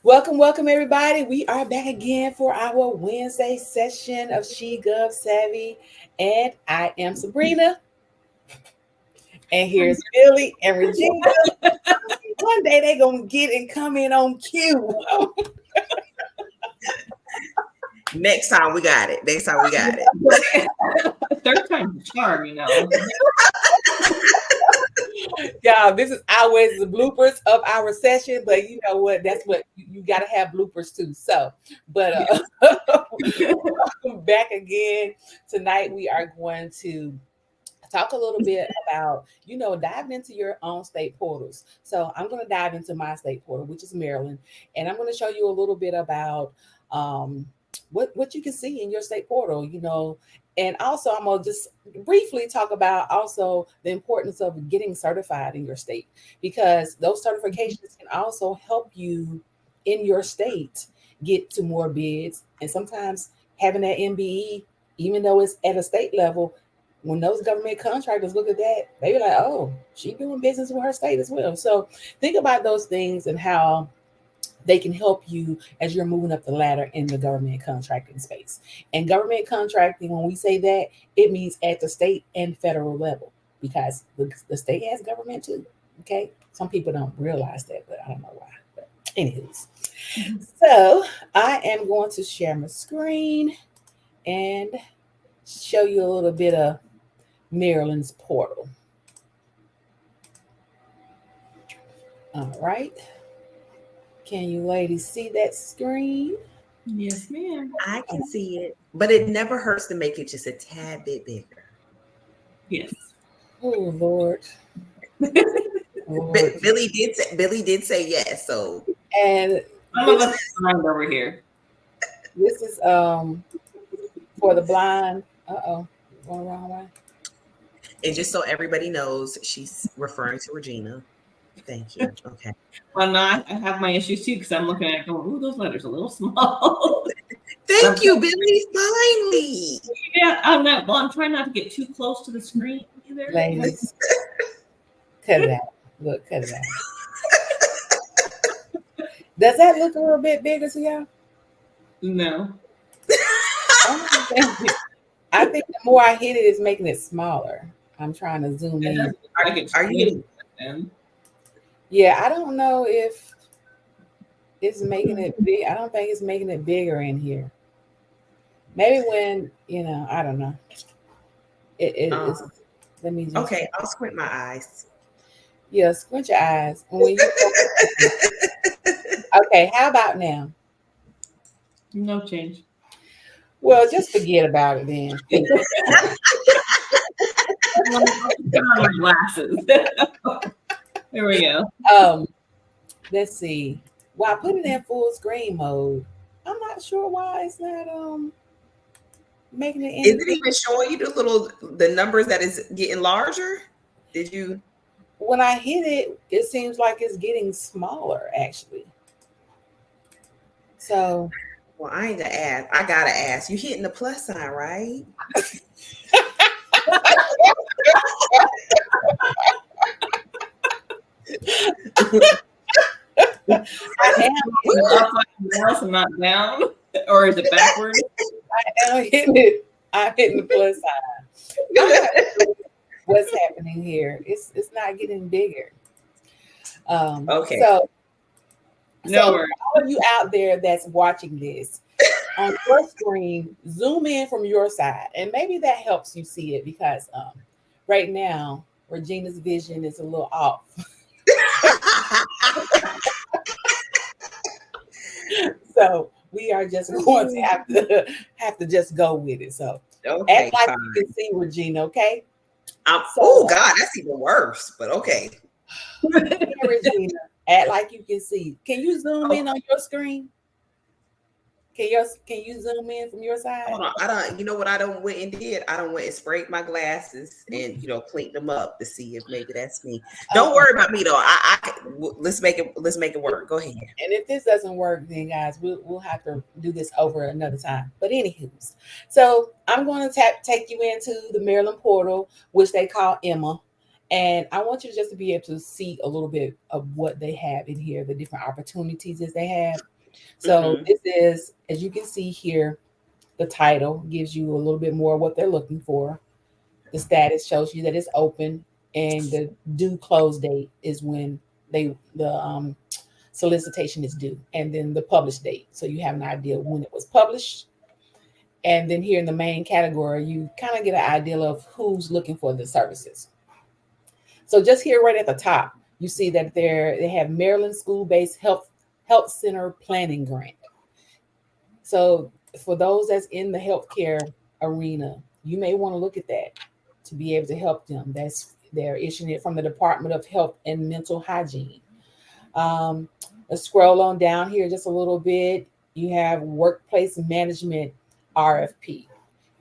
Welcome, everybody. We are back again for our Wednesday session of She Gov Savvy, and I am Sabrina, and here's Billy and Regina. One day they gonna get and come in on cue. Next time we got it. Third time's a charm, Y'all, this is always the bloopers of our session, but you know what? That's what you got to have bloopers too. So, but welcome back again. Tonight we are going to talk a little bit about, diving into your own state portals. So I'm going to dive into my state portal, which is Maryland, and I'm going to show you a little bit about what you can see in your state portal, and also I'm going to just briefly talk about also the importance of getting certified in your state, because those certifications can also help you in your state get to more bids. And sometimes having that MBE, even though it's at a state level, when those government contractors look at that, they be like, oh, she's doing business with her state as well. So think about those things and how they can help you as you're moving up the ladder in the government contracting space. And government contracting, when we say that, it means at the state and federal level, because the state has government too. Okay. Some people don't realize that, but I don't know why. But anyways, so I am going to share my screen and show you a little bit of Maryland's portal. All right. Can you ladies see that screen? Yes, ma'am. I can see it, but it never hurts to make it just a tad bit bigger. Yes. Oh Lord. Billy did say yes. So and some of us blind over here. This is for the blind. Going the wrong way. And just so everybody knows, she's referring to Regina. Thank you. Okay. Well, no, I have my issues too, because I'm looking at it going, ooh, those letters are a little small. Thank you, Billy. Finally. Yeah, I'm trying not to get too close to the screen either. Ladies, cut it out. Look, cut it out. Does that look a little bit bigger to y'all? No. I think the more I hit it, it's making it smaller. I'm trying to zoom in. Are you? Yeah, I don't know if it's making it big. I don't think it's making it bigger in here. Maybe when, I don't know. It's, let me just. Okay, I'll squint my eyes. Yeah, squint your eyes. And when you okay, how about now? No change. Well, just forget about it then. My glasses. There we go. Let's see. While putting it in full screen mode, I'm not sure why it's not making it. Is it even showing you the numbers that is getting larger? Did you? When I hit it, it seems like it's getting smaller actually. So. Well, I ain't gonna ask. I gotta ask. You hitting the plus sign, right? I am up and not down, or is it backwards? I'm hitting the plus sign. What's happening here? It's not getting bigger. Okay. So all of you out there that's watching this on your screen, zoom in from your side, and maybe that helps you see it, because right now Regina's vision is a little off. So we are just going to have to just go with it. So act like you can see Regina, okay? Oh God, that's even worse. But okay. Regina, act like you can see. Can you zoom in on your screen? Can you zoom in from your side? Hold on. I don't. You know what I don't went and did? I don't went and sprayed my glasses and cleaned them up to see if maybe that's me. Don't worry about me though. Let's make it work. Go ahead. And if this doesn't work, then guys, we'll have to do this over another time. But anywho, so I'm going to take you into the Maryland portal, which they call Emma. And I want you to just to be able to see a little bit of what they have in here, the different opportunities that they have. So Mm-hmm. this is, as you can see here, the title gives you a little bit more of what they're looking for. The status shows you that it's open, and the due close date is when the solicitation is due, and then the published date. So you have an idea when it was published. And then here in the main category, you kind of get an idea of who's looking for the services. So just here right at the top, you see that they have Maryland School-Based Health Center Planning Grant. So for those that's in the healthcare arena, you may want to look at that to be able to help them. They're issuing it from the Department of Health and Mental Hygiene. Um, let's scroll on down here just a little bit. You have Workplace Management RFP.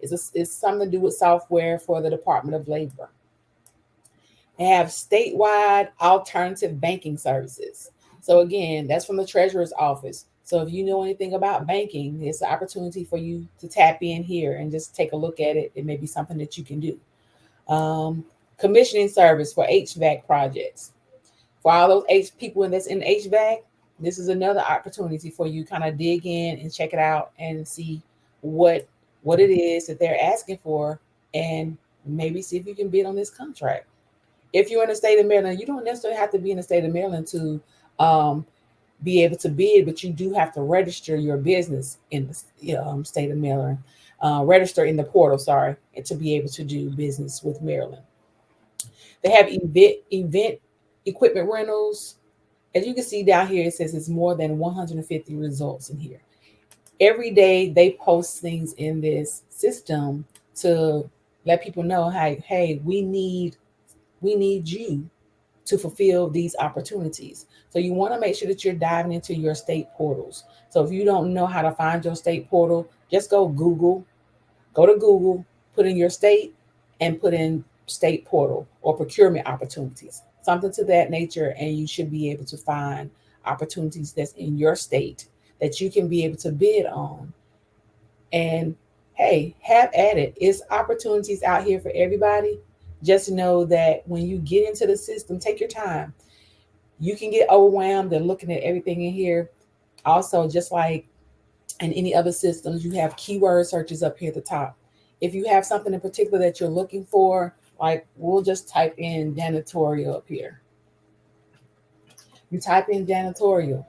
It's something to do with software for the Department of Labor. They have statewide alternative banking services. So again, that's from the treasurer's office. So if you know anything about banking, it's an opportunity for you to tap in here and just take a look at it. It may be something that you can do. Um, Commissioning service for HVAC projects. For all those people that's in HVAC, this is another opportunity for you kind of dig in and check it out and see what what it is that they're asking for, and maybe see if you can bid on this contract. If you're in the state of Maryland, you don't necessarily have to be in the state of Maryland to um, be able to bid, but you do have to register your business in the state of Maryland, register in the portal, sorry, and to be able to do business with Maryland. They have event equipment rentals. As you can see down here, it says it's more than 150 results in here. Every day they post things in this system to let people know, hey, we need you to fulfill these opportunities. So you want to make sure that you're diving into your state portals. So if you don't know how to find your state portal, just go to Google, put in your state, and put in state portal or procurement opportunities, something to that nature, and you should be able to find opportunities that's in your state that you can be able to bid on. And hey, have at it. It's opportunities out here for everybody. Just know that when you get into the system, take your time. You can get overwhelmed and looking at everything in here. Also, just like in any other systems, you have keyword searches up here at the top. If you have something in particular that you're looking for, like we'll just type in janitorial up here. You type in janitorial,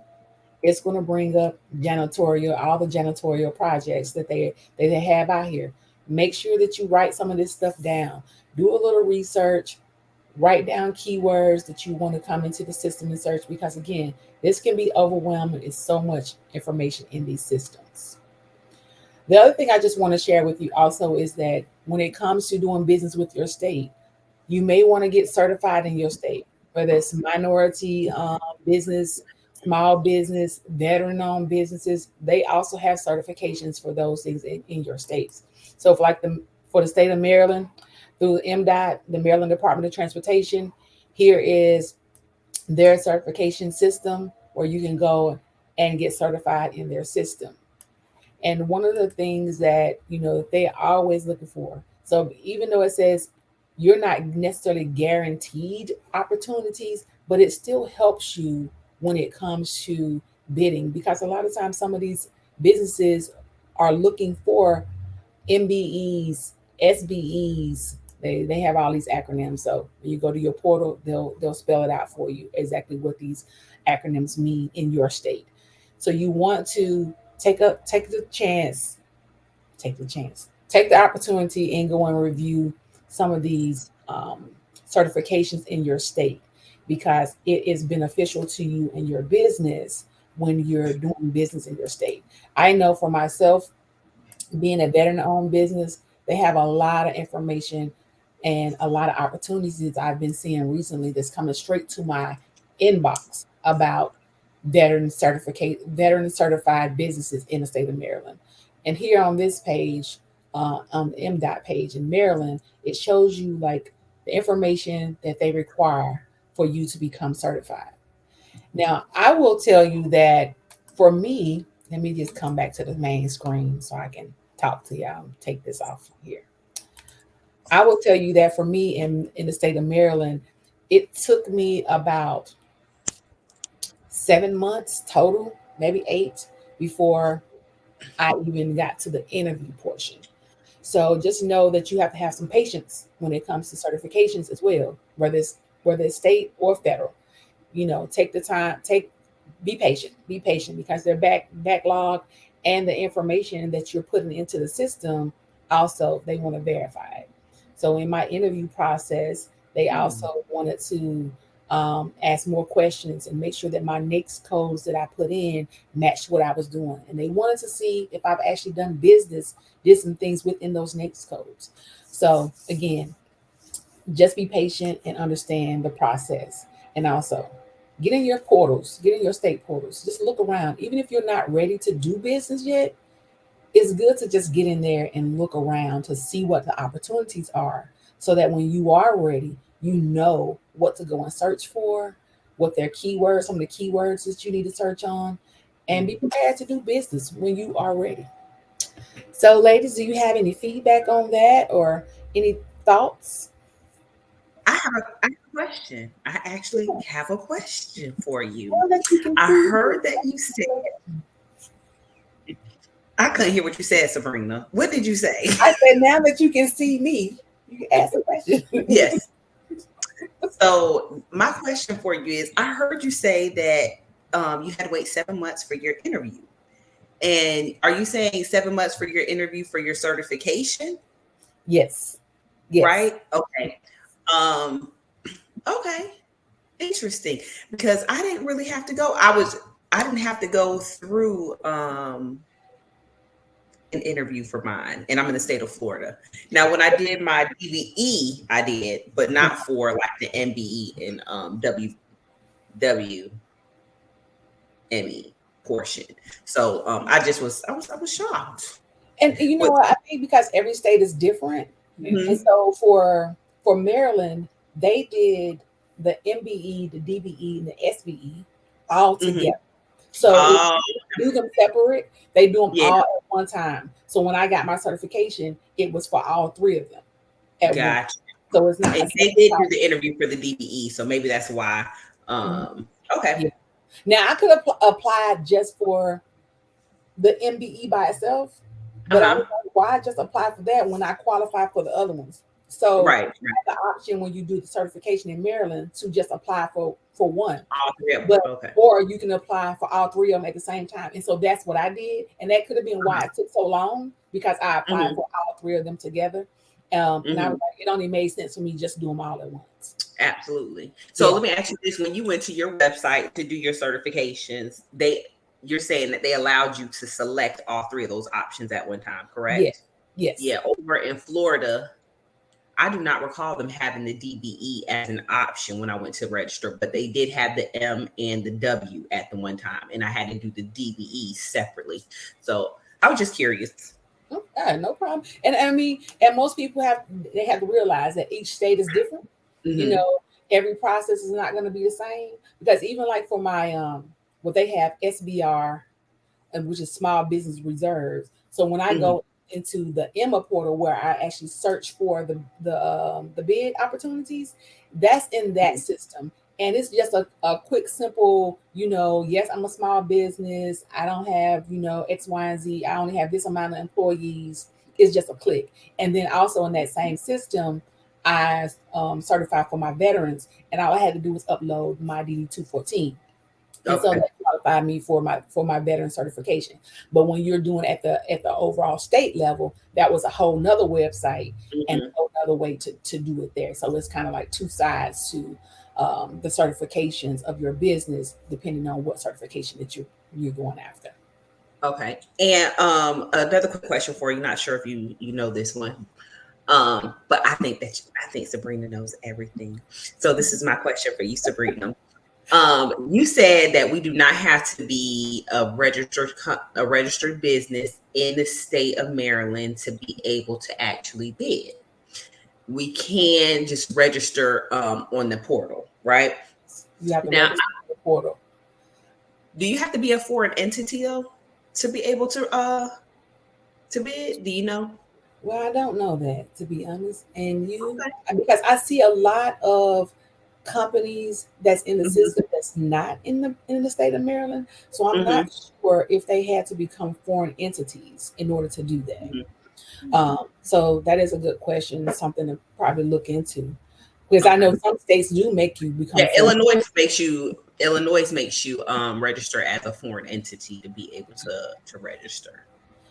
it's going to bring up janitorial, all the janitorial projects that they have out here. Make sure that you write some of this stuff down. Do a little research, write down keywords that you want to come into the system and search, because again, this can be overwhelming. It's so much information in these systems. The other thing I just want to share with you also is that when it comes to doing business with your state, you may want to get certified in your state, whether it's minority business, small business, veteran-owned businesses. They also have certifications for those things in your states. So, if like for the state of Maryland, through MDOT, the Maryland Department of Transportation, here is their certification system where you can go and get certified in their system. And one of the things that they're always looking for. So even though it says you're not necessarily guaranteed opportunities, but it still helps you when it comes to bidding, because a lot of times some of these businesses are looking for MBEs, SBEs. They have all these acronyms. So when you go to your portal, they'll spell it out for you exactly what these acronyms mean in your state. So you want to take the chance, take the opportunity, and go and review some of these certifications in your state, because it is beneficial to you and your business when you're doing business in your state. I know for myself, being a veteran owned business, they have a lot of information and a lot of opportunities I've been seeing recently that's coming straight to my inbox about veteran certified businesses in the state of Maryland. And here on this page, on the MDOT page in Maryland, it shows you like the information that they require for you to become certified. Now, I will tell you that for me, let me just come back to the main screen so I can talk to y'all. Take this off here. I will tell you that for me in the state of Maryland, it took me about 7 months total, maybe 8, before I even got to the interview portion. So just know that you have to have some patience when it comes to certifications as well, whether it's state or federal. Take the time, be patient because they're backlog, and the information that you're putting into the system also they want to verify it. So in my interview process, they also wanted to ask more questions and make sure that my next codes that I put in matched what I was doing, and they wanted to see if I've actually did some things within those next codes. So again, just be patient and understand the process. And also, get in your state portals. Just look around. Even if you're not ready to do business yet, it's good to just get in there and look around to see what the opportunities are so that when you are ready, you know what to go and search for, what their keywords, some of the keywords that you need to search on, and be prepared to do business when you are ready. So, ladies, do you have any feedback on that or any thoughts? I have a question. I actually have a question for you. Well, that you can I see. heard that you said, I couldn't hear what you said, Sabrina. What did you say? I said, now that you can see me, you can ask a question. Yes. So my question for you is, I heard you say that you had to wait 7 months for your interview. And are you saying 7 months for your interview for your certification? Yes. Yes. Right? Okay. Um, okay. Interesting. Because I didn't really have to go. I didn't have to go through an interview for mine, and I'm in the state of Florida. Now, when I did my DBE, I did, but not for like the MBE and WWME portion. So I was shocked. And you know What? what? I think because every state is different. And Mhm. so for Maryland, they did the MBE, the DBE, and the SBE all Mhm. together. So it, Oh, do them separate. They do them yeah, all at one time. So when I got my certification, it was for all three of them at one. gotcha. So it's not a And they separate did do process. the interview for the DBE, so maybe that's why. Mhm. Okay. Yeah. Now I could have applied just for the MBE by itself, Uh but I was huh. like, why just apply for that when I qualify for the other ones? So Right. you have the option when you do the certification in Maryland to just apply for one, All three of them. but Okay. or you can apply for all three of them at the same time. And so that's what I did, and that could have been why Uh-huh. it took so long because I applied Hmm. for all three of them together. And I Hmm. was like, it only made sense for me just do them all at once. Absolutely. So Yeah. let me ask you this: when you went to your website to do your certifications, you're saying that they allowed you to select all three of those options at one time, Yeah. correct? Yes. Yeah. Over in Florida, I do not recall them having the DBE as an option when I went to register, but they did have the M and the W at the one time, and I had to do the DBE separately. So I was just curious. Okay, no problem. And I mean, and most people they have to realize that each state is different. You Hmm. know, every process is not going to be the same because even like for my what they have SBR, which is small business reserves. So when I Hmm. go into the Emma portal where I actually search for the bid opportunities, that's in that system. And it's just a quick, simple, yes, I'm a small business. I don't have, X, Y, and Z. I only have this amount of employees. It's just a click. And then also in that same system, I certified for my veterans, and all I had to do was upload my DD 214, and so Okay. that qualified me for my veteran certification. But when you're doing at the overall state level, that was a whole nother website and a Hmm. whole nother way to do it there. So it's kind of like two sides to the certifications of your business, depending on what certification that you're going after. Okay. And another quick question for you. Not sure if you know this one. But I think Sabrina knows everything. So this is my question for you, Sabrina. You said that we do not have to be a registered business in the state of Maryland to be able to actually bid. We can just register on the portal, right? You have to Now, register in the portal. do you have to be a foreign entity though to be able to bid? Do you know? Well, I don't know that, to be honest. And Okay. because I see a lot of companies that's in the system that's not in the state of Maryland. So I'm not sure if they had to become foreign entities in order to do that. So that is a good question, something to probably look into, because I know some states do make you become. Yeah, Illinois makes you register as a foreign entity to be able to register.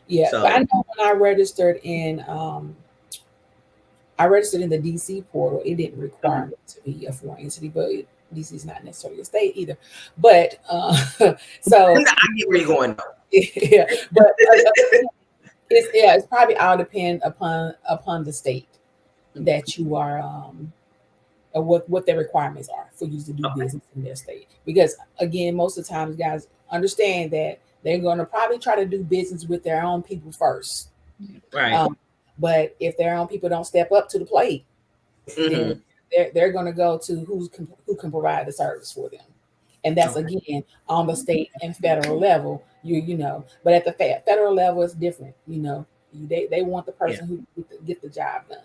Yeah, so, but I know when I registered in the DC portal, it didn't require me to be a foreign entity, but DC is not necessarily a state either. But so I get where you're going though. Yeah, but it's probably all depend upon the state that you are or what their requirements are for you to do business in their state. Because again, most of the times guys understand that they're going to probably try to do business with their own people first. Right. But if their own people don't step up to the plate, then they're going to go to who can provide the service for them. And that's again on the state and federal level, you know. But at the federal level, it's different. You know, they want the person who get the job done.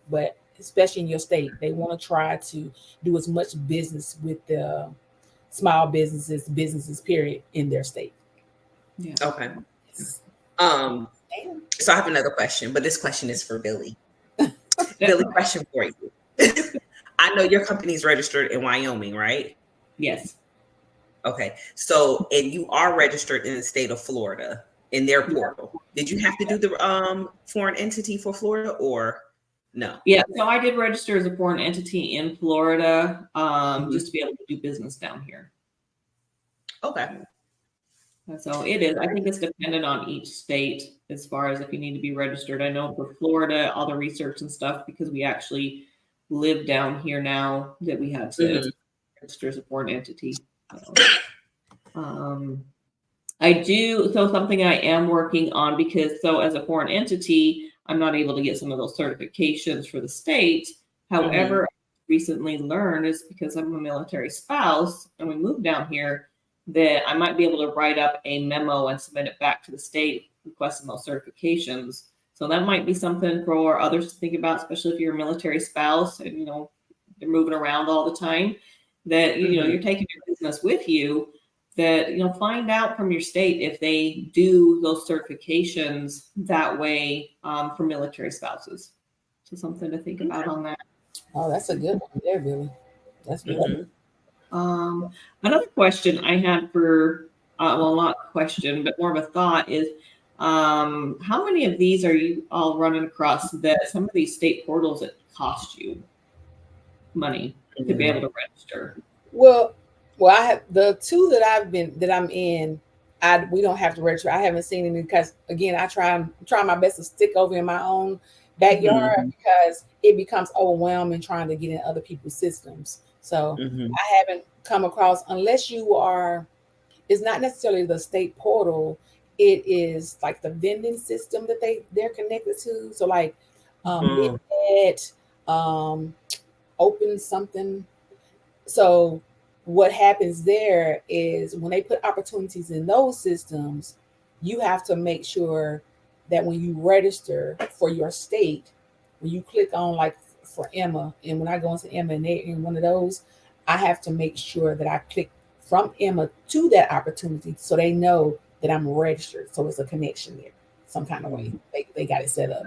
But especially in your state, they want to try to do as much business with the small businesses period in their state. Yeah. Okay. So I have another question, but this question is for Billy. Billy, question for you. I know your company's registered in Wyoming, right? Yes. Okay. So, and you are registered in the state of Florida in their portal. Did you have to do the foreign entity for Florida or no? Yeah. So I did register as a foreign entity in Florida just to be able to do business down here. Okay. So it is. I think it's dependent on each state as far as if you need to be registered. I know for Florida, all the research and stuff, because we actually live down here now, that we had to register as a foreign entity. I do. So something I am working on, because so as a foreign entity, I'm not able to get some of those certifications for the state. However, I recently learned is because I'm a military spouse and we moved down here, that I might be able to write up a memo and submit it back to the state requesting those certifications. So that might be something for others to think about, especially if you're a military spouse and, you know, they're moving around all the time, that, you know, you're taking your business with you, that, you know, find out from your state if they do those certifications that way for military spouses. So something to think about on that. Oh, that's a good one there, Billy. That's good. Another question I had for, well, not a question, but more of a thought is, how many of these are you all running across that some of these state portals that cost you money to be able to register? Well, I have the two that I'm in. We don't have to register. I haven't seen any because again, I try my best to stick over in my own backyard because it becomes overwhelming trying to get in other people's systems. So I haven't come across, unless you are, it's not necessarily the state portal, it is like the vending system that they're connected to. So like Midnet, open something. So what happens there is when they put opportunities in those systems, you have to make sure that when you register for your state, when you click on like for Emma, and when I go into Emma and they're in one of those, I have to make sure that I click from Emma to that opportunity so they know that I'm registered. So it's a connection there some kind of way. They got it set up.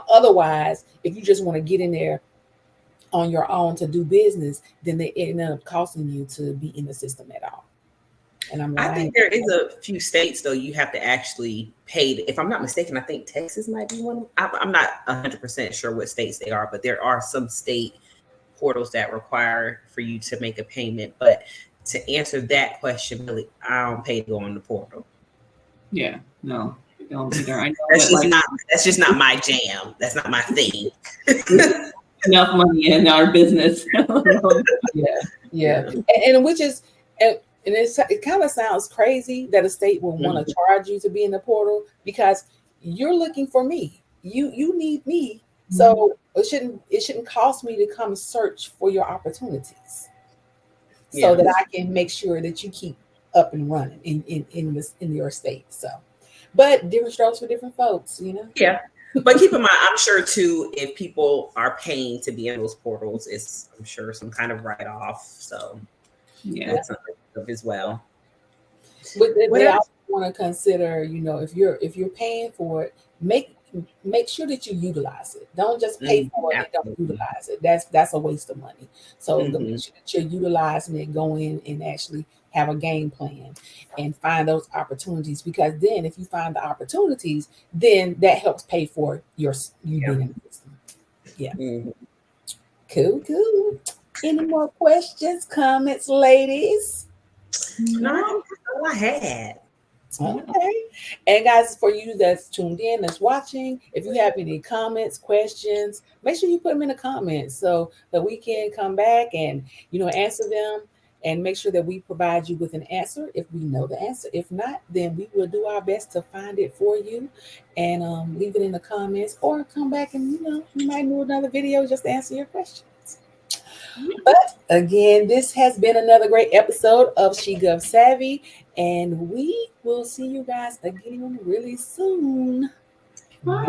Otherwise, if you just want to get in there on your own to do business, then they end up costing you to be in the system at all. And I think there is a few states though you have to actually pay. If I'm not mistaken, I think Texas might be one. I'm not 100% sure what states they are, but there are some state portals that require for you to make a payment. But to answer that question, really, I don't pay to go on the portal. Yeah, no, I don't either. I know that's just not my jam. That's not my thing. Enough money in our business. yeah. And which is, and it kind of sounds crazy that a state will want to charge you to be in the portal because you're looking for me. You need me. So it shouldn't cost me to come search for your opportunities so that I can make sure that you keep up and running in your state. So, but different strokes for different folks, you know? Yeah. But keep in mind, I'm sure too, if people are paying to be in those portals, it's I'm sure some kind of write off. So Yeah. that's something as well. But What they else? also want to consider, if you're paying for it, make sure that you utilize it. Don't just pay for it and don't Absolutely. utilize it. That's a waste of money. So make Hmm. sure that you're utilizing it, go in and actually have a game plan and find those opportunities, because then if you find the opportunities, then that helps pay for you Yeah. being in the system. Yeah. Hmm. Cool, cool. Any more questions, comments, ladies? No, I No. think that's all I had. Okay. And guys, for you that's tuned in, that's watching, if you have any comments, questions, make sure you put them in the comments so that we can come back and, answer them, and make sure that we provide you with an answer if we know the answer. If not, then we will do our best to find it for you and leave it in the comments, or come back and, you might do another video just to answer your questions. But again, this has been another great episode of She Gov Savvy, and we will see you guys again really soon. Bye.